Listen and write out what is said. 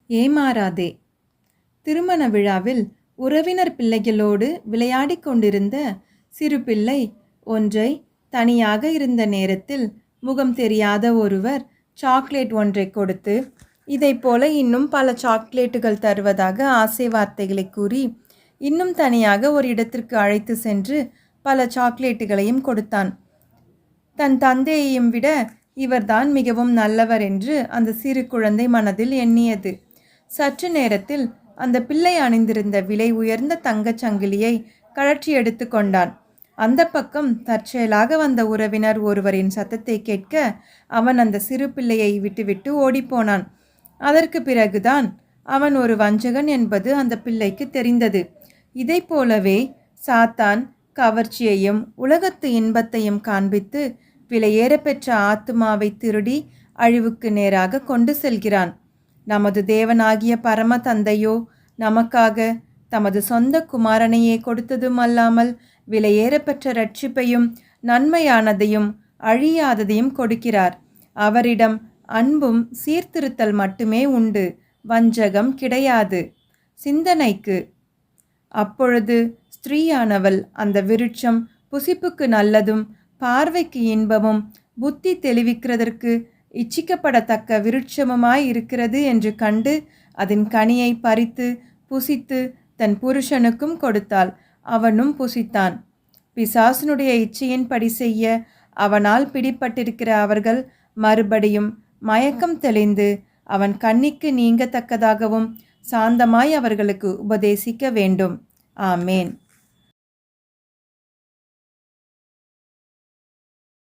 ஏமாறாதே. திருமண விழாவில் உறவினர் பிள்ளைகளோடு விளையாடிக் கொண்டிருந்த சிறு பிள்ளை ஒன்றை தனியாக இருந்த நேரத்தில் முகம் தெரியாத ஒருவர் சாக்லேட் ஒன்றை கொடுத்து, இதைப் போல இன்னும் பல சாக்லேட்டுகள் தருவதாக ஆசை வார்த்தைகளை கூறி இன்னும் தனியாக ஒரு இடத்திற்கு அழைத்து சென்று பல சாக்லேட்டுகளையும் கொடுத்தான். தன் தந்தையையும் விட இவர்தான் மிகவும் நல்லவர் என்று அந்த சிறு குழந்தை மனதில் எண்ணியது. சற்று நேரத்தில் அந்த பிள்ளை அணிந்திருந்த விலை உயர்ந்த தங்கச் சங்கிலியை கழற்றி எடுத்து கொண்டான். அந்த பக்கம் தற்செயலாக வந்த உறவினர் ஒருவரின் சத்தத்தை கேட்க அவன் அந்த சிறு பிள்ளையை விட்டுவிட்டு ஓடிப்போனான். அதற்கு பிறகுதான் அவன் ஒரு வஞ்சகன் என்பது அந்த பிள்ளைக்கு தெரிந்தது. இதை போலவே சாத்தான் கவர்ச்சியையும் உலகத்து இன்பத்தையும் காண்பித்து விலையேற பெற்ற ஆத்துமாவை திருடி அழிவுக்கு நேராக கொண்டு செல்கிறான். நமது தேவனாகிய பரம தந்தையோ நமக்காக தமது சொந்த குமாரனையே கொடுத்ததும் அல்லாமல் விலையேற பெற்ற இரட்சிப்பையும் நன்மையானதையும் அழியாததையும் கொடுக்கிறார். அவரிடம் அன்பும் சீர்திருத்தல் மட்டுமே உண்டு, வஞ்சகம் கிடையாது. சிந்தனைக்கு. அப்பொழுது ஸ்திரீயானவள் அந்த விருட்சம் புசிப்புக்கு நல்லதும் பார்வைக்கு இன்பமும் புத்தி தெளிவிக்கிறதற்கு இச்சிக்கப்படத்தக்க விருட்சமுமாய் இருக்கிறது என்று கண்டு அதன் கனியை பறித்து புசித்து தன் புருஷனுக்கும் கொடுத்தாள். அவனும் புசித்தான். பிசாசனுடைய இச்சையின்படி செய்ய அவனால் பிடிப்பட்டிருக்கிற அவர்கள் மறுபடியும் மயக்கம் தெளிந்து அவன் கண்ணிக்கு நீங்கத்தக்கதாகவும் சாந்தமாய் அவர்களுக்கு உபதேசிக்க வேண்டும். ஆமேன்.